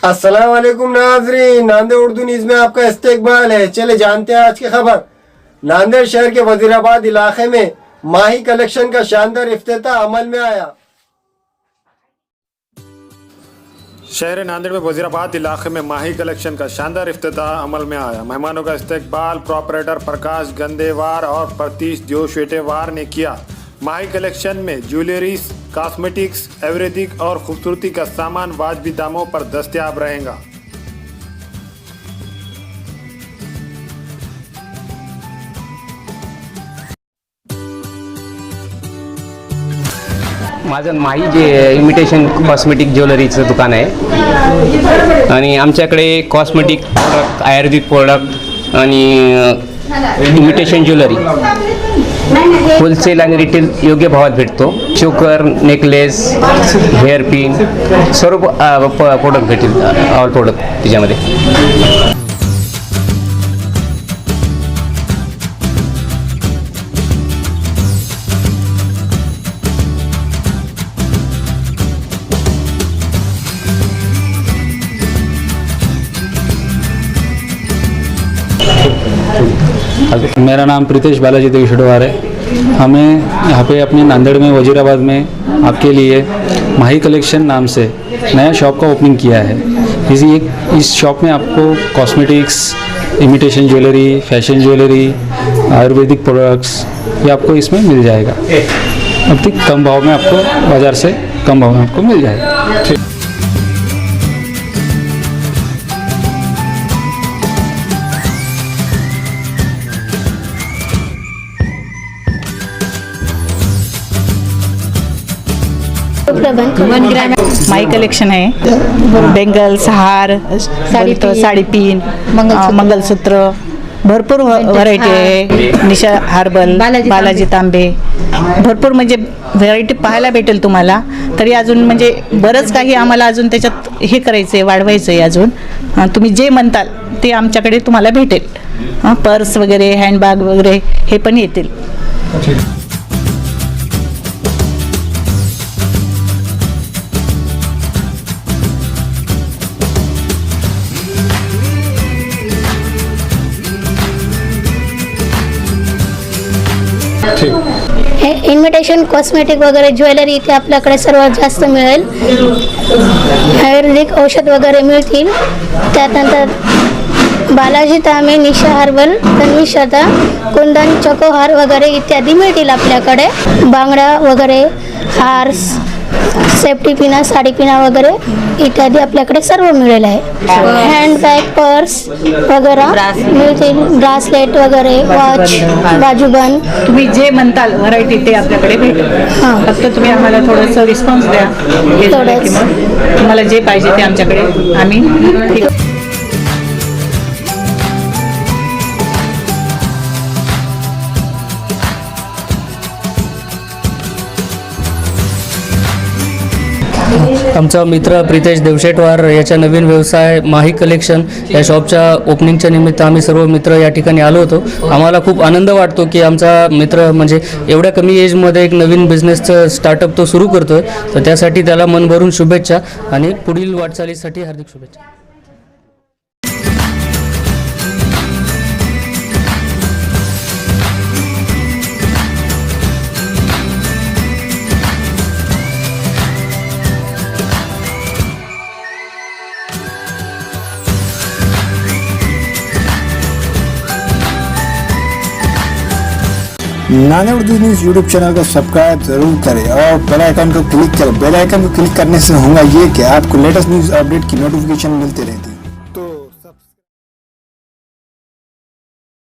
अस्सलाम वालेकुम नाज़रीन, नांदेड़ उर्दू न्यूज़ में आपका इस्तकबाल है। चले जानते हैं आज की खबर। नांदेड़ शहर के वजीराबाद इलाके में माही कलेक्शन का शानदार इफ्तिताह अमल में आया। शहर नांदेड़ में वजीराबाद इलाके में माही कलेक्शन का शानदार इफ्तिताह अमल में आया। मेहमानों का इस्तकबाल प्रोपरेटर प्रकाश गंदेवार और प्रतीश जोशेटेवार ने किया। माही कलेक्शन में ज्वेलरीज, कॉस्मेटिक्स, आयुर्वेदिक और खूबसूरती का सामान वाजबी दामों पर दस्तयाब रहेगा। माझं माही जे इमिटेशन कॉस्मेटिक ज्वेलरीचं दुकान आहे आणि आमच्याकडे कॉस्मेटिक प्रोडक्ट, आयुर्वेदिक प्रोडक्ट आणि इमिटेशन ज्वेलरी होलसेल आणि रिटेल योग्य भावात भेटतो। चोकर, नेकलेस, हेअर पिन सर्व प्रोडक्ट भेटेल, ऑल प्रोडक्ट त्याच्यामध्ये। मेरा नाम प्रीतेश बालाजी देवशेटवार है। हमें यहाँ पे अपने नांदेड़ में वजीराबाद में आपके लिए माही कलेक्शन नाम से नया शॉप का ओपनिंग किया है। इस शॉप में आपको cosmetics, imitation jewellery, fashion jewellery, Ayurvedic products ये आपको इसमें मिल जाएगा। अति कम भाव में आपको बाज़ार से कम भाव में आपको मिल जाएगा। माही कलेक्शन आहे। बेंगल्स, हार, साडी पिन, मंगलसूत्र, भरपूर व्हरायटी आहे। निशा हार्बल, बालाजी तांबे, भरपूर म्हणजे व्हरायटी पाहायला भेटेल तुम्हाला। तरी अजून म्हणजे बरंच काही आम्हाला अजून त्याच्यात हे करायचं आहे, वाढवायचं आहे अजून। तुम्ही जे म्हणताल ते आमच्याकडे तुम्हाला भेटेल। पर्स वगैरे, हँडबॅग वगैरे हे पण येतील। हे इमिटेशन कॉस्मेटिक वगैरे ज्वेलरी इथे आपल्याकडे सर्वात जास्त मिळेल। आयुर्वेदिक औषध वगैरे मिळतील। त्यानंतर बालाजी तांबे, निशा हार्बल, तन्वी श्रद्धा, कुंदन, चकोहार वगैरे इत्यादी मिळतील आपल्याकडे। बांगड्या वगैरे, हार्स, सेफ्टी पिना, साडी पिना वगैरे इत्यादी आपल्याकडे सर्व मिळेल आहे। हँडबॅग, पर्स वगैरे मिळतील, ब्रासलेट वगैरे, वॉच, बाजूबंद, तुम्ही जे म्हणताल व्हरायटी ते आपल्याकडे भेटेल। फक्त तुम्ही आम्हाला थोडंसं रिस्पॉन्स द्या। तुम्हाला जे पाहिजे ते आमच्याकडे आम्ही आमचा मित्र प्रीतेश देवशेटवार याच्या नवीन व्यवसाय माही कलेक्शन या शॉपच्या ओपनिंगच्या निमित्त आम्ही सर्व मित्र या ठिकाणी आलो होतो। आम्हाला खूप आनंद वाटतो की आमचा मित्र म्हणजे एवढ्या कमी एजमध्ये एक नवीन बिझनेसचं स्टार्टअप तो सुरू करतोय। तर त्यासाठी त्याला मनभरून शुभेच्छा आणि पुढील वाटचालीसाठी हार्दिक शुभेच्छा। Nanded Urdu news YouTube channel को सब्सक्राइब जरूर करें और बेल आइकन को क्लिक करें। बेल आइकन को क्लिक करने से होगा ये कि आपको लेटेस्ट न्यूज़ अपडेट की नोटिफिकेशन मिलती रहे।